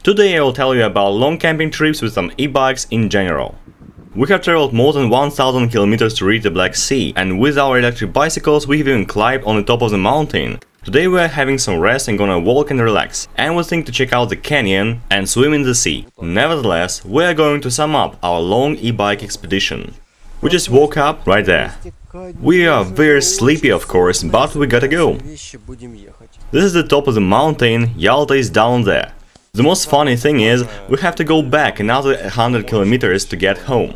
Today I will tell you about long camping trips with some e-bikes in general. We have traveled more than 1000 kilometers to reach the Black Sea, and with our electric bicycles we have even climbed on the top of the mountain. Today we are having some rest and gonna walk and relax, and we think to check out the canyon and swim in the sea. Nevertheless, we are going to sum up our long e-bike expedition. We just woke up right there. We are very sleepy of course, but we gotta go. This is the top of the mountain, Yalta is down there. The most funny thing is, we have to go back another 100 kilometers to get home.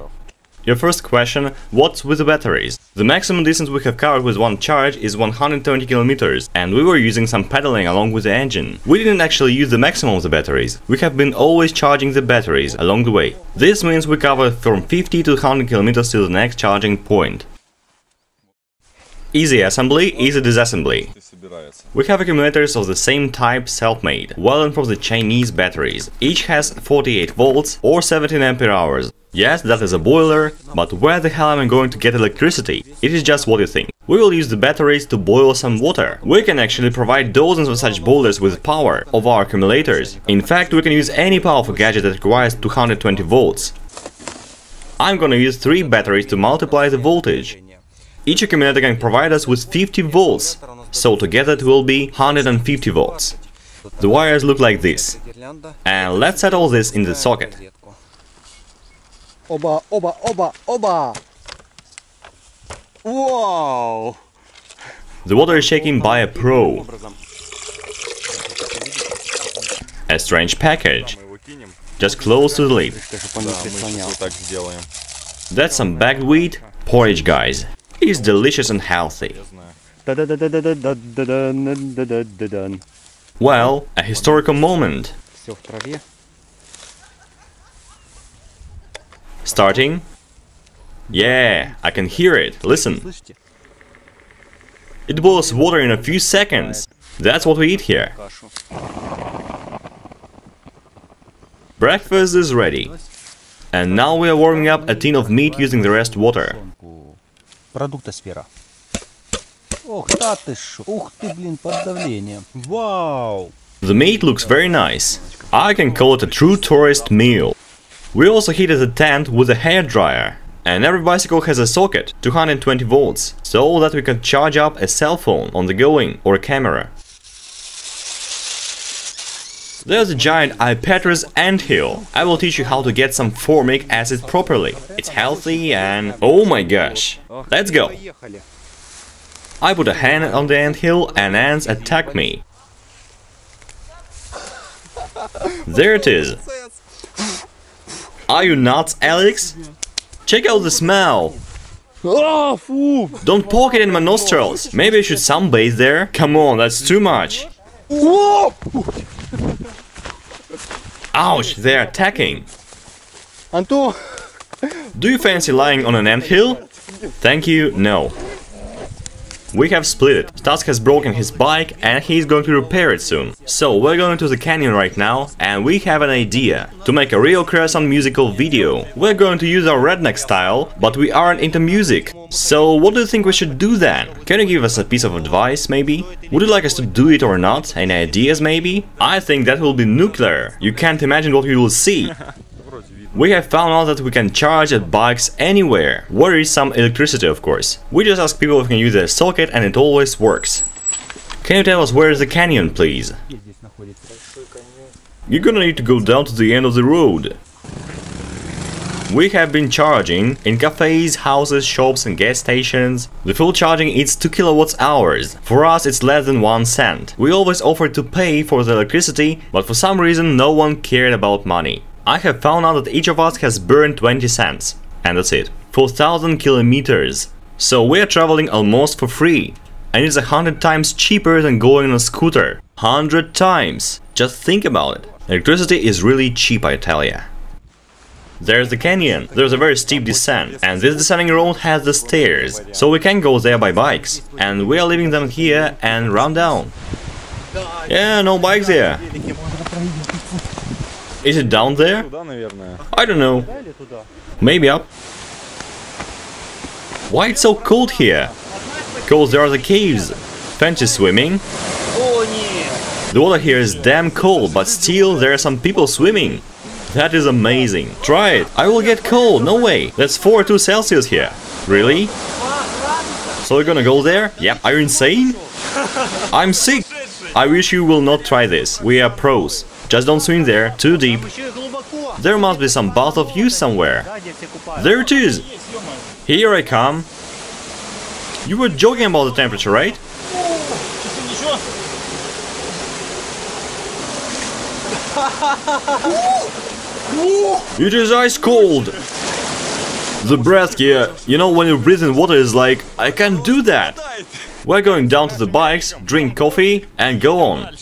Your first question, what's with the batteries? The maximum distance we have covered with one charge is 120 kilometers, and we were using some pedaling along with the engine. We didn't actually use the maximum of the batteries. We have been always charging the batteries along the way. This means we cover from 50 to 100 kilometers to the next charging point. Easy assembly, easy disassembly. We have accumulators of the same type, self-made, well from the Chinese batteries. Each has 48 volts or 17 ampere hours. Yes, that is a boiler, but where the hell am I going to get electricity? It is just what you think. We will use the batteries to boil some water. We can actually provide dozens of such boilers with power of our accumulators. In fact, we can use any powerful gadget that requires 220 volts. I'm gonna use 3 batteries to multiply the voltage. Each accumulator can provide us with 50 volts, so together it will be 150 volts. The wires look like this. And let's set all this in the socket. Oba, oba, oba, oba! Wow! The water is shaken by a pro. A strange package. Just close to the lid. That's some bagged wheat porridge, guys. It's delicious and healthy. Well, a historical moment. Starting? Yeah, I can hear it. Listen. It boils water in a few seconds. That's what we eat here. Breakfast is ready. And now we are warming up a tin of meat using the rest water. Wow! The meat looks very nice. I can call it a true tourist meal. We also heated the tent with a hairdryer. And every bicycle has a socket, 220 volts, so that we can charge up a cell phone on the going or a camera. There's a giant Ipetrus anthill. I will teach you how to get some formic acid properly. It's healthy and... oh my gosh! Let's go! I put a hand on the anthill and ants attacked me. There it is. Are you nuts, Alex? Check out the smell! Don't poke it in my nostrils! Maybe I should sunbathe there? Come on, that's too much! Ouch, they're attacking! Do you fancy lying on an anthill? Thank you, no. We have split it. Stas has broken his bike and he's going to repair it soon. So we're going to the canyon right now and we have an idea to make a real Kreosan musical video. We're going to use our redneck style, but we aren't into music. So what do you think we should do then? Can you give us a piece of advice maybe? Would you like us to do it or not? Any ideas maybe? I think that will be nuclear. You can't imagine what we will see. We have found out that we can charge at bikes anywhere, where is some electricity of course. We just ask people if we can use their socket and it always works. Can you tell us where is the canyon, please? You're gonna need to go down to the end of the road. We have been charging in cafes, houses, shops and gas stations. The full charging is 2 kWh. For us it's less than 1 cent. We always offered to pay for the electricity, but for some reason no one cared about money. I have found out that each of us has burned 20 cents. And that's it. For 1000 kilometers. So we are traveling almost for free. And it's 100 times cheaper than going on a scooter. 100 times! Just think about it. Electricity is really cheap, I tell ya. There's the canyon. There's a very steep descent. And this descending road has the stairs. So we can go there by bikes. And we are leaving them here and run down. Yeah, no bikes here. Is it down there? I don't know. Maybe up. Why it's so cold here? Because there are the caves. Fancy swimming? The water here is damn cold, but still there are some people swimming. That is amazing. Try it. I will get cold. No way. That's 42 Celsius here. Really? So you're gonna go there? Yep. Are you insane? I'm sick. I wish you will not try this. We are pros. Just don't swim there. Too deep. There must be some bath of you somewhere. There it is. Here I come. You were joking about the temperature, right? It is ice cold. The breath here, you know, when you breathe in water is like, I can't do that. We're going down to the bikes, drink coffee and go on.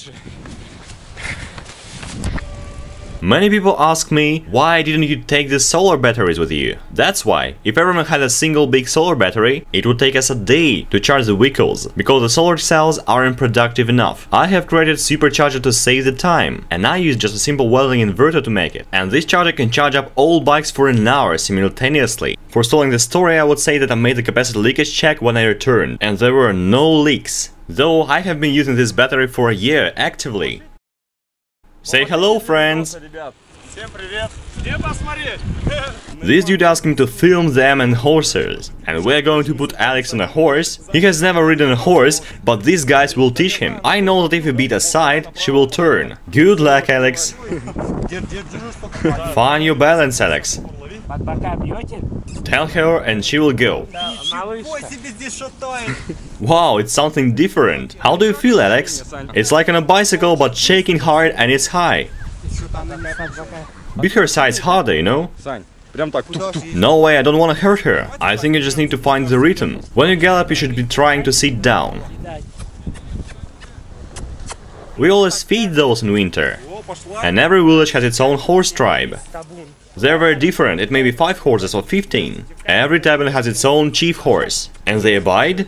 Many people ask me, why didn't you take the solar batteries with you? That's why. If everyone had a single big solar battery, it would take us a day to charge the vehicles, because the solar cells aren't productive enough. I have created supercharger to save the time, and I use just a simple welding inverter to make it. And this charger can charge up all bikes for an hour simultaneously. For stalling the story, I would say that I made the capacity leakage check when I returned, and there were no leaks. Though I have been using this battery for a year actively. Say hello, friends! This dude asked me to film them and horses, and we're going to put Alex on a horse. He has never ridden a horse, but these guys will teach him. I know that if you beat a side, she will turn. Good luck, Alex! Find your balance, Alex. Tell her and she will go. Wow, it's something different. How do you feel, Alex? It's like on a bicycle, but shaking hard and it's high. Beat her sides harder, you know? No way, I don't want to hurt her. I think you just need to find the rhythm. When you gallop, you should be trying to sit down. We always feed those in winter. And every village has its own horse tribe. They're very different, it may be 5 horses or 15. Every tavern has its own chief horse. And they abide?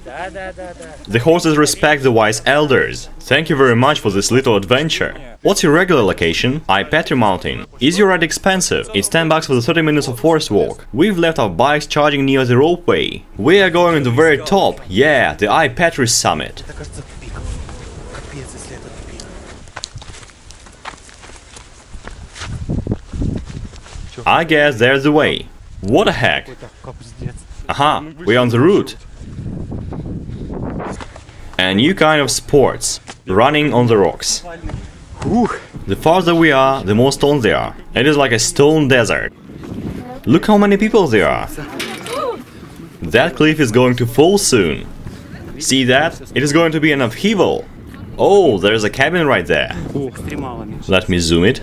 The horses respect the wise elders. Thank you very much for this little adventure. What's your regular location? Petri Mountain. Is your ride expensive? It's 10 bucks for the 30 minutes of forest walk. We've left our bikes charging near the ropeway. We are going to the very top. Yeah, the Petri summit. I guess there's the way. What the heck? Aha, we're on the route. A new kind of sports. Running on the rocks. The farther we are, the more stones there are. It is like a stone desert. Look how many people there are. That cliff is going to fall soon. See that? It is going to be an upheaval. Oh, there's a cabin right there. Let me zoom it.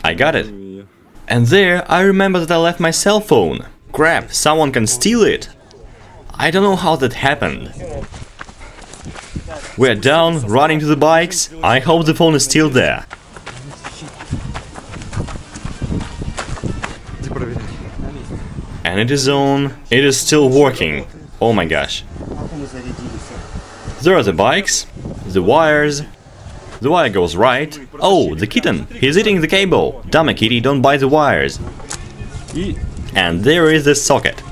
I got it. And there, I remember that I left my cell phone. Crap, someone can steal it. I don't know how that happened. We're down, running to the bikes. I hope the phone is still there. And it is on. It is still working. Oh my gosh. There are the bikes, the wires. The wire goes right. Oh, the kitten! He's eating the cable! Dummy kitty, don't bite the wires! And there is the socket.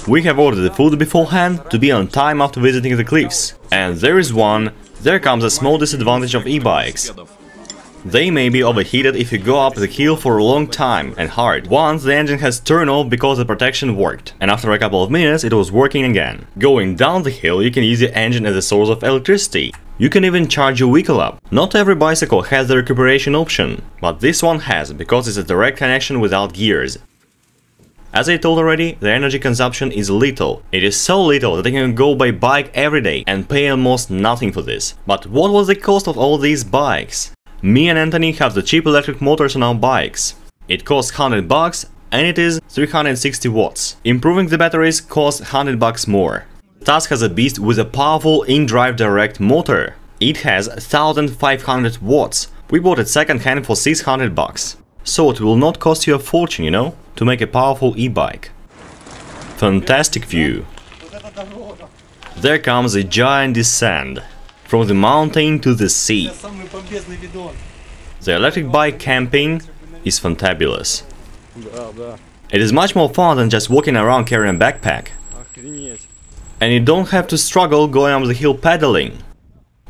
We have ordered the food beforehand to be on time after visiting the cliffs. And there is one. There comes a small disadvantage of e-bikes. They may be overheated if you go up the hill for a long time and hard. Once the engine has turned off because the protection worked, and after a couple of minutes it was working again. Going down the hill you can use the engine as a source of electricity. You can even charge your vehicle up. Not every bicycle has the recuperation option, but this one has, because it's a direct connection without gears. As I told already, the energy consumption is little. It is so little that you can go by bike every day and pay almost nothing for this. But what was the cost of all these bikes? Me and Anthony have the cheap electric motors on our bikes. It costs 100 bucks and it is 360 watts. Improving the batteries costs 100 bucks more. Tusk has a beast with a powerful in-drive direct motor. It has 1500 watts. We bought it second-hand for 600 bucks. So it will not cost you a fortune, you know, to make a powerful e-bike. Fantastic view. There comes a giant descent. From the mountain to the sea. The electric bike camping is fantabulous. It is much more fun than just walking around carrying a backpack. and you don't have to struggle going up the hill pedaling.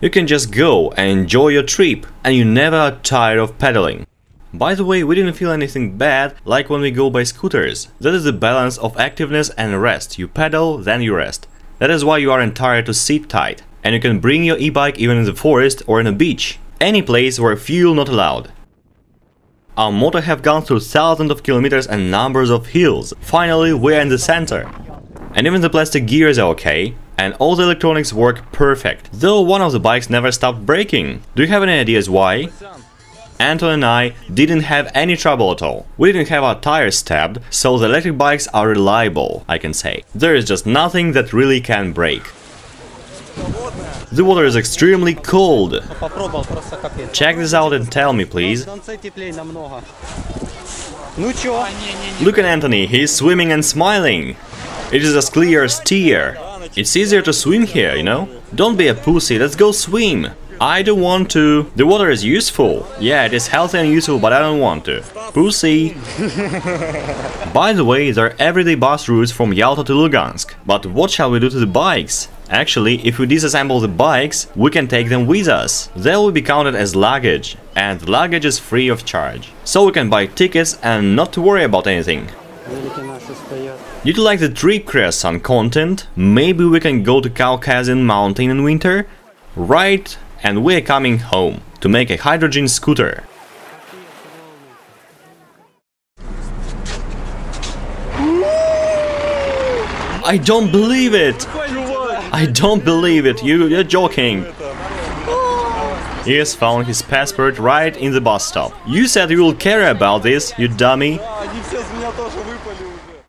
You can just go and enjoy your trip, and you never are tired of pedaling. By the way, we didn't feel anything bad like when we go by scooters. That is the balance of activeness and rest. You pedal, then you rest. That is why you aren't tired to sit tight. And you can bring your e-bike even in the forest or in a beach. Any place where fuel not allowed. Our motor have gone through thousands of kilometers and numbers of hills. Finally, we're in the center. And even the plastic gears are okay. And all the electronics work perfect. Though one of the bikes never stopped braking. Do you have any ideas why? Anton and I didn't have any trouble at all. We didn't have our tires stabbed, so the electric bikes are reliable, I can say. There is just nothing that really can break. The water is extremely cold. Check this out and tell me, please. Look at Anthony, he's swimming and smiling. It is as clear as tear. It's easier to swim here, you know? Don't be a pussy, let's go swim. I don't want to. The water is useful. Yeah, it is healthy and useful, but I don't want to. Pussy. By the way, there are everyday bus routes from Yalta to Lugansk. But what shall we do to the bikes? Actually, if we disassemble the bikes, we can take them with us. They will be counted as luggage, and the luggage is free of charge. So we can buy tickets and not to worry about anything. Did you like the trip Kreosan content? Maybe we can go to Caucasian mountain in winter? Right, and we're coming home to make a hydrogen scooter. I don't believe it! I don't believe it, you're joking. He has found his passport right in the bus stop. You said you will care about this, you dummy.